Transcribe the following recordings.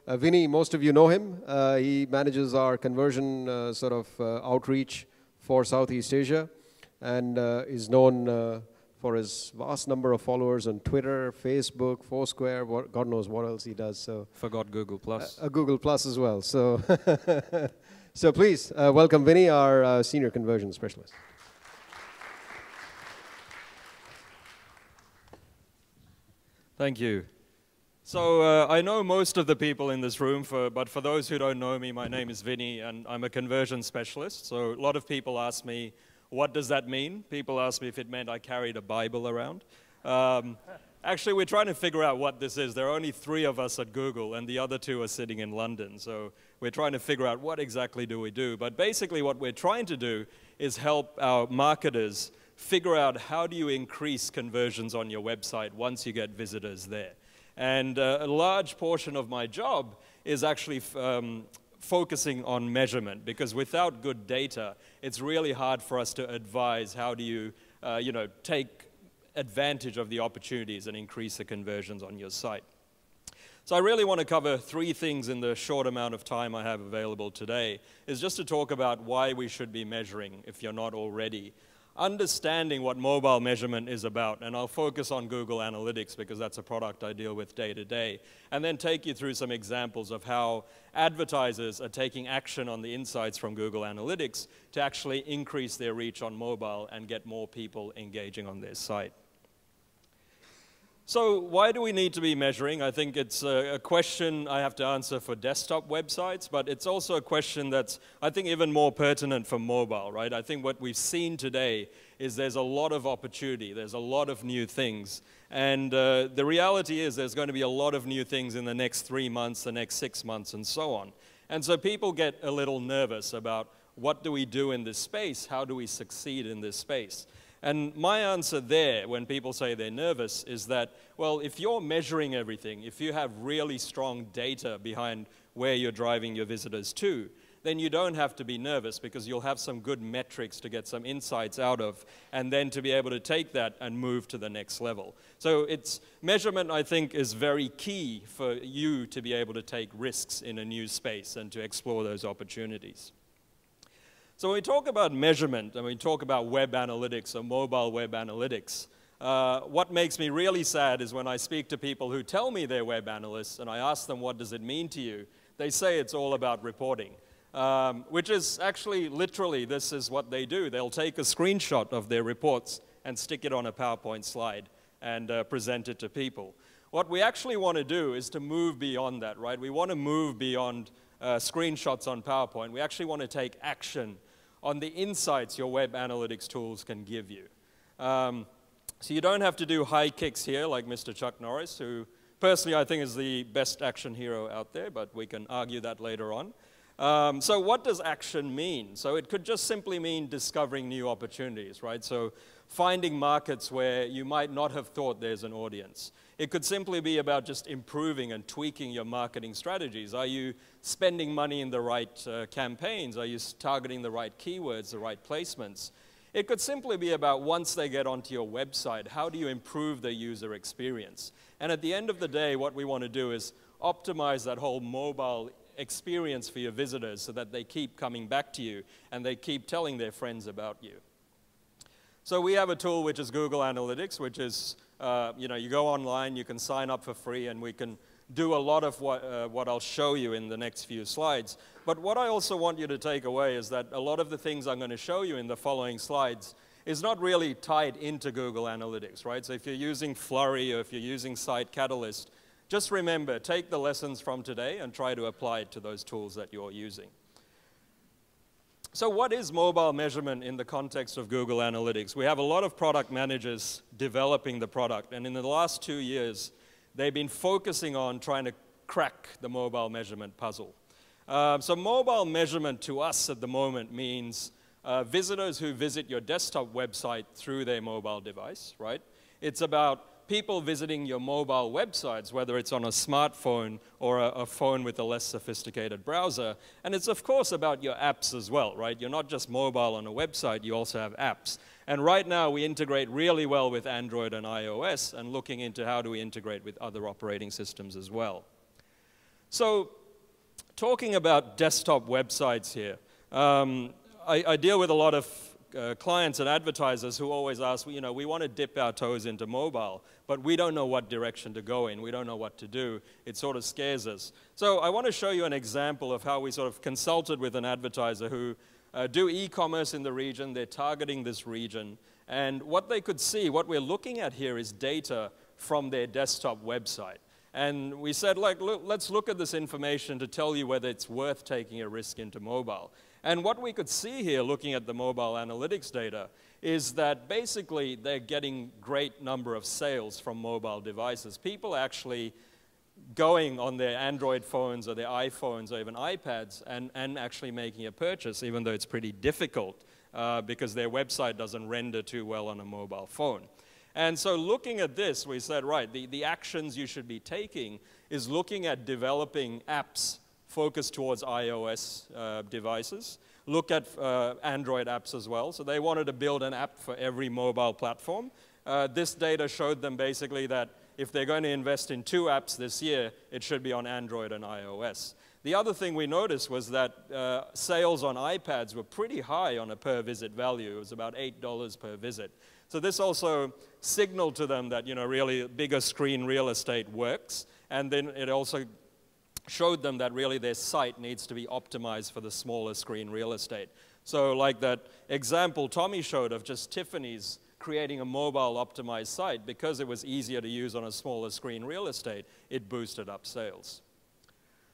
Vinny, most of you know him. He manages our conversion outreach for Southeast Asia and is known for his vast number of followers on Twitter, Facebook, Foursquare, God knows what else he does. So forgot Google Plus. Google Plus as well. So, so please welcome Vinny, our senior conversion specialist. Thank you. So I know most of the people in this room, but for those who don't know me, my name is Vinny, and I'm a conversion specialist. So a lot of people ask me, what does that mean? People ask me if it meant I carried a Bible around. Actually, we're trying to figure out what this is. There are only 3 of us at Google, and the other 2 are sitting in London. So we're trying to figure out what exactly do we do. But basically what we're trying to do is help our marketers figure out how do you increase conversions on your website once you get visitors there. And a large portion of my job is actually focusing on measurement, because without good data, it's really hard for us to advise how do you, take advantage of the opportunities and increase the conversions on your site. So I really want to cover 3 things in the short amount of time I have available today, is just to talk about why we should be measuring if you're not already. Understanding what mobile measurement is about, and I'll focus on Google Analytics because that's a product I deal with day to day, and then take you through some examples of how advertisers are taking action on the insights from Google Analytics to actually increase their reach on mobile and get more people engaging on their site. So why do we need to be measuring? I think it's a question I have to answer for desktop websites, but it's also a question that's, I think, even more pertinent for mobile, right? I think what we've seen today is there's a lot of opportunity, there's a lot of new things, and the reality is there's going to be a lot of new things in the next 3 months, the next 6 months, and so on. And so people get a little nervous about what do we do in this space, how do we succeed in this space? And my answer there, when people say they're nervous, is that, well, if you're measuring everything, if you have really strong data behind where you're driving your visitors to, then you don't have to be nervous because you'll have some good metrics to get some insights out of, and then to be able to take that and move to the next level. So measurement, I think, is very key for you to be able to take risks in a new space and to explore those opportunities. So when we talk about measurement and we talk about web analytics or mobile web analytics, what makes me really sad is when I speak to people who tell me they're web analysts and I ask them, what does it mean to you? They say it's all about reporting, which is actually literally this is what they do. They'll take a screenshot of their reports and stick it on a PowerPoint slide and present it to people. What we actually want to do is to move beyond that, right? We want to move beyond screenshots on PowerPoint. We actually want to take action on the insights your web analytics tools can give you. So you don't have to do high kicks here like Mr. Chuck Norris, who personally I think is the best action hero out there, but we can argue that later on. So what does action mean? So it could just simply mean discovering new opportunities, right? So finding markets where you might not have thought there's an audience. It could simply be about just improving and tweaking your marketing strategies. Are you spending money in the right campaigns? Are you targeting the right keywords, the right placements? It could simply be about once they get onto your website, how do you improve the user experience? And at the end of the day, what we want to do is optimize that whole mobile experience for your visitors so that they keep coming back to you and they keep telling their friends about you. So we have a tool which is Google Analytics, which is, you go online, you can sign up for free, and we can do a lot of what I'll show you in the next few slides. But what I also want you to take away is that a lot of the things I'm going to show you in the following slides is not really tied into Google Analytics, right? So if you're using Flurry or if you're using Site Catalyst, just remember, take the lessons from today and try to apply it to those tools that you're using. So what is mobile measurement in the context of Google Analytics? We have a lot of product managers developing the product, and in the last 2 years, they've been focusing on trying to crack the mobile measurement puzzle. So mobile measurement to us at the moment means visitors who visit your desktop website through their mobile device, right? It's about people visiting your mobile websites, whether it's on a smartphone or a phone with a less sophisticated browser. And it's, of course, about your apps as well, right? You're not just mobile on a website, you also have apps. And right now, we integrate really well with Android and iOS, and looking into how do we integrate with other operating systems as well. So talking about desktop websites here, I deal with a lot of clients and advertisers who always ask, you know, we want to dip our toes into mobile, but we don't know what direction to go in. We don't know what to do. It sort of scares us. So I want to show you an example of how we sort of consulted with an advertiser who do e-commerce in the region. They're targeting this region. And what they could see, what we're looking at here is data from their desktop website. And we said, like, let's look at this information to tell you whether it's worth taking a risk into mobile. And what we could see here, looking at the mobile analytics data, is that basically they're getting great number of sales from mobile devices. People actually going on their Android phones or their iPhones or even iPads and actually making a purchase, even though it's pretty difficult because their website doesn't render too well on a mobile phone. And so looking at this, we said, right, the actions you should be taking is looking at developing apps focused towards iOS devices. Look at Android apps as well. So they wanted to build an app for every mobile platform. This data showed them basically that if they're going to invest in 2 apps this year, it should be on Android and iOS. The other thing we noticed was that sales on iPads were pretty high on a per visit value. It was about $8 per visit. So this also signaled to them that, you know, really bigger screen real estate works. And then it also showed them that really their site needs to be optimized for the smaller screen real estate. So like that example Tommy showed of just Tiffany's creating a mobile optimized site, because it was easier to use on a smaller screen real estate, it boosted up sales.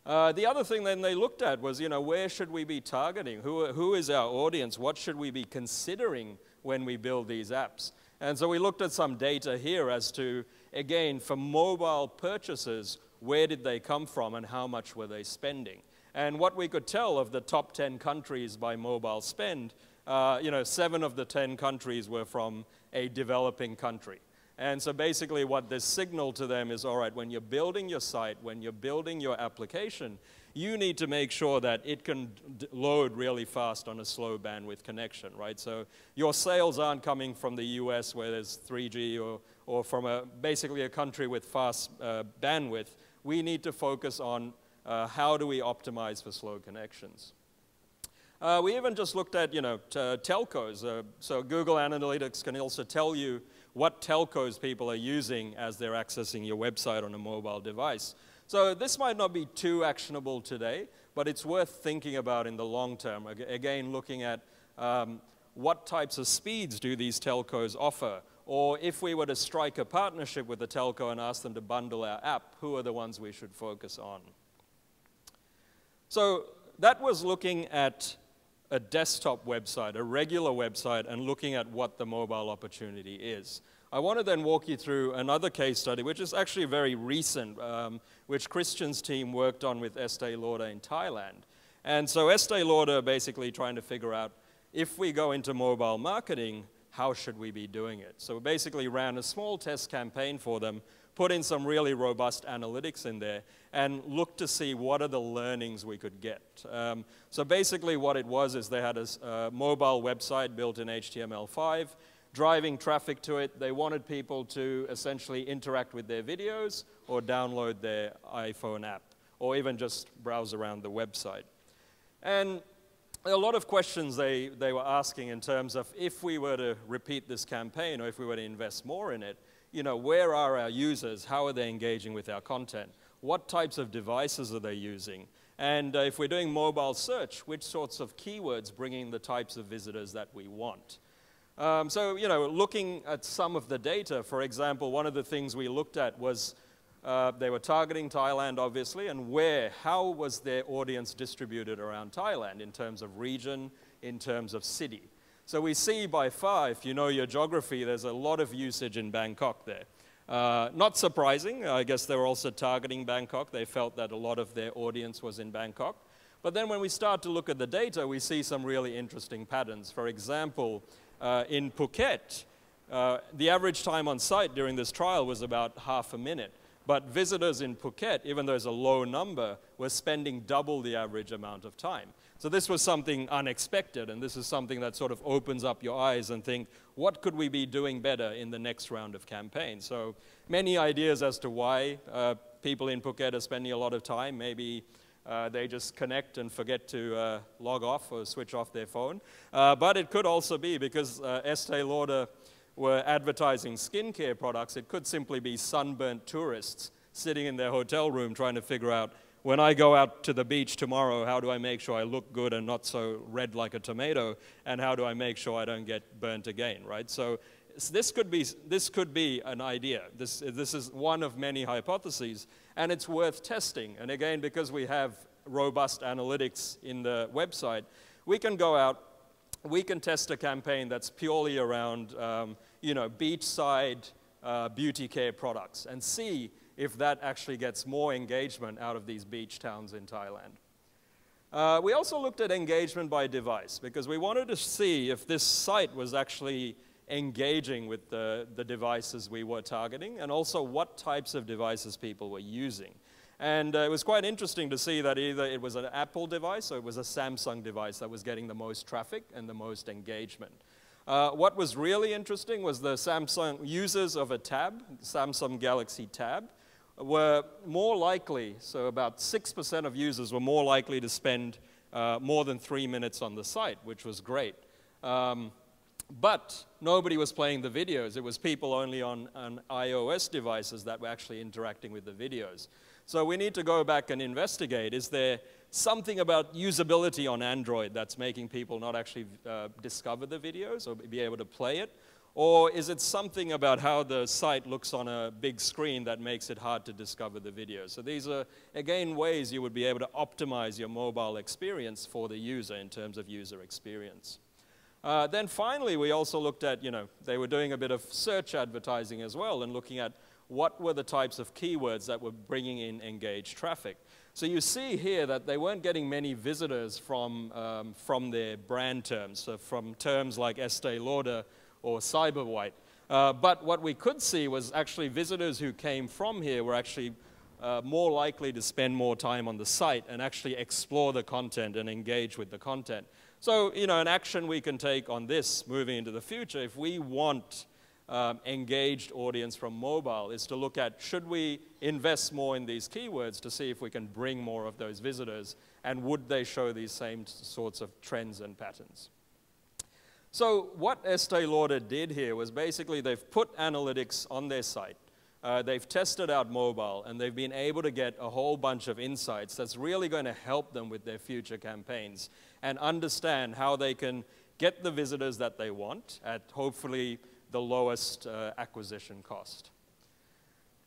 The other thing then they looked at was, you know, where should we be targeting? Who is our audience? What should we be considering when we build these apps? And so we looked at some data here as to, again, for mobile purchases, where did they come from and how much were they spending? And what we could tell of the top 10 countries by mobile spend, you know, 7 of the 10 countries were from a developing country. And so basically what this signaled to them is, all right, when you're building your site, when you're building your application, you need to make sure that it can load really fast on a slow bandwidth connection, right? So your sales aren't coming from the US where there's 3G or from basically a country with fast bandwidth. We need to focus on how do we optimize for slow connections. We even just looked at, you know, telcos. So Google Analytics can also tell you what telcos people are using as they're accessing your website on a mobile device. So this might not be too actionable today, but it's worth thinking about in the long term. Again, looking at what types of speeds do these telcos offer? Or if we were to strike a partnership with a telco and ask them to bundle our app, who are the ones we should focus on? So that was looking at a desktop website, a regular website, and looking at what the mobile opportunity is. I want to then walk you through another case study, which is actually very recent, which Christian's team worked on with Estee Lauder in Thailand. And so Estee Lauder are basically trying to figure out, if we go into mobile marketing, how should we be doing it? So we basically ran a small test campaign for them, put in some really robust analytics in there, and looked to see what are the learnings we could get. So basically what it was is they had a mobile website built in HTML5, driving traffic to it. They wanted people to essentially interact with their videos or download their iPhone app, or even just browse around the website. And a lot of questions they were asking in terms of, if we were to repeat this campaign or if we were to invest more in it, you know, where are our users? How are they engaging with our content? What types of devices are they using? And if we're doing mobile search, which sorts of keywords bring in the types of visitors that we want? So, you know, looking at some of the data, for example, one of the things we looked at was they were targeting Thailand, obviously, and how was their audience distributed around Thailand in terms of region, in terms of city? So we see by far, if you know your geography, there's a lot of usage in Bangkok there. Not surprising, I guess they were also targeting Bangkok. They felt that a lot of their audience was in Bangkok. But then when we start to look at the data, we see some really interesting patterns. For example, in Phuket, the average time on site during this trial was about half a minute. But visitors in Phuket, even though it's a low number, were spending double the average amount of time. So this was something unexpected, and this is something that sort of opens up your eyes and think, what could we be doing better in the next round of campaigns? So many ideas as to why people in Phuket are spending a lot of time. Maybe they just connect and forget to log off or switch off their phone. But it could also be because Estee Lauder were advertising skincare products, it could simply be sunburnt tourists sitting in their hotel room trying to figure out, when I go out to the beach tomorrow, how do I make sure I look good and not so red like a tomato? And how do I make sure I don't get burnt again, right? So this could be an idea. This is one of many hypotheses, and it's worth testing. And again, because we have robust analytics in the website, we can go out, we can test a campaign that's purely around, beachside beauty care products and see if that actually gets more engagement out of these beach towns in Thailand. We also looked at engagement by device because we wanted to see if this site was actually engaging with the devices we were targeting and also what types of devices people were using. And it was quite interesting to see that either it was an Apple device or it was a Samsung device that was getting the most traffic and the most engagement. What was really interesting was the Samsung users of a tab, Samsung Galaxy Tab, were more likely, so about 6% of users were more likely to spend more than 3 minutes on the site, which was great. But nobody was playing the videos. It was people only on iOS devices that were actually interacting with the videos. So we need to go back and investigate, is there something about usability on Android that's making people not actually discover the videos or be able to play it? Or is it something about how the site looks on a big screen that makes it hard to discover the videos? So these are, again, ways you would be able to optimize your mobile experience for the user in terms of user experience. Then finally, we also looked at, they were doing a bit of search advertising as well and looking at what were the types of keywords that were bringing in engaged traffic. So you see here that they weren't getting many visitors from their brand terms, so from terms like Estee Lauder or Cyber White. But what we could see was actually visitors who came from here were actually more likely to spend more time on the site and actually explore the content and engage with the content. So, an action we can take on this moving into the future, if we want engaged audience from mobile, is to look at, should we invest more in these keywords to see if we can bring more of those visitors, and would they show these same sorts of trends and patterns? So what Estee Lauder did here was basically they've put analytics on their site, they've tested out mobile, and they've been able to get a whole bunch of insights that's really going to help them with their future campaigns and understand how they can get the visitors that they want at hopefully the lowest acquisition cost.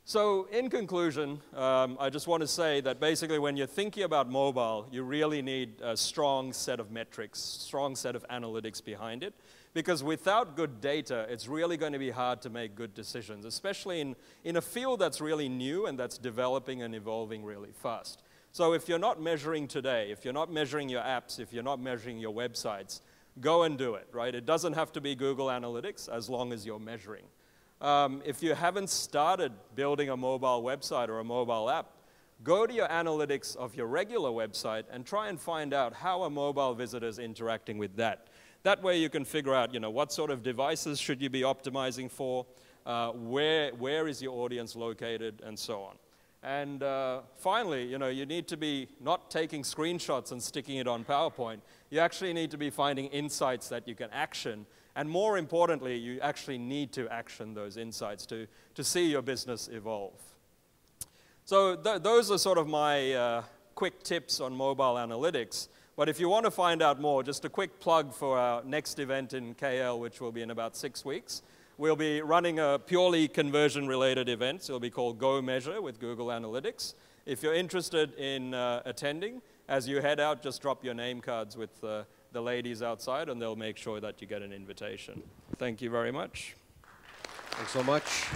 So in conclusion, I just want to say that basically when you're thinking about mobile, you really need a strong set of metrics, strong set of analytics behind it, because without good data, it's really going to be hard to make good decisions, especially in a field that's really new and that's developing and evolving really fast. So if you're not measuring today, if you're not measuring your apps, if you're not measuring your websites, go and do it, right? It doesn't have to be Google Analytics as long as you're measuring. If you haven't started building a mobile website or a mobile app, go to your analytics of your regular website and try and find out how a mobile visitor is interacting with that. That way you can figure out, what sort of devices should you be optimizing for, where is your audience located, and so on. And finally, you need to be not taking screenshots and sticking it on PowerPoint. You actually need to be finding insights that you can action. And more importantly, you actually need to action those insights to see your business evolve. So those are sort of my quick tips on mobile analytics. But if you want to find out more, just a quick plug for our next event in KL, which will be in about 6 weeks. We'll be running a purely conversion-related event. It'll be called Go Measure with Google Analytics. If you're interested in attending, as you head out, just drop your name cards with the ladies outside, and they'll make sure that you get an invitation. Thank you very much. Thanks so much.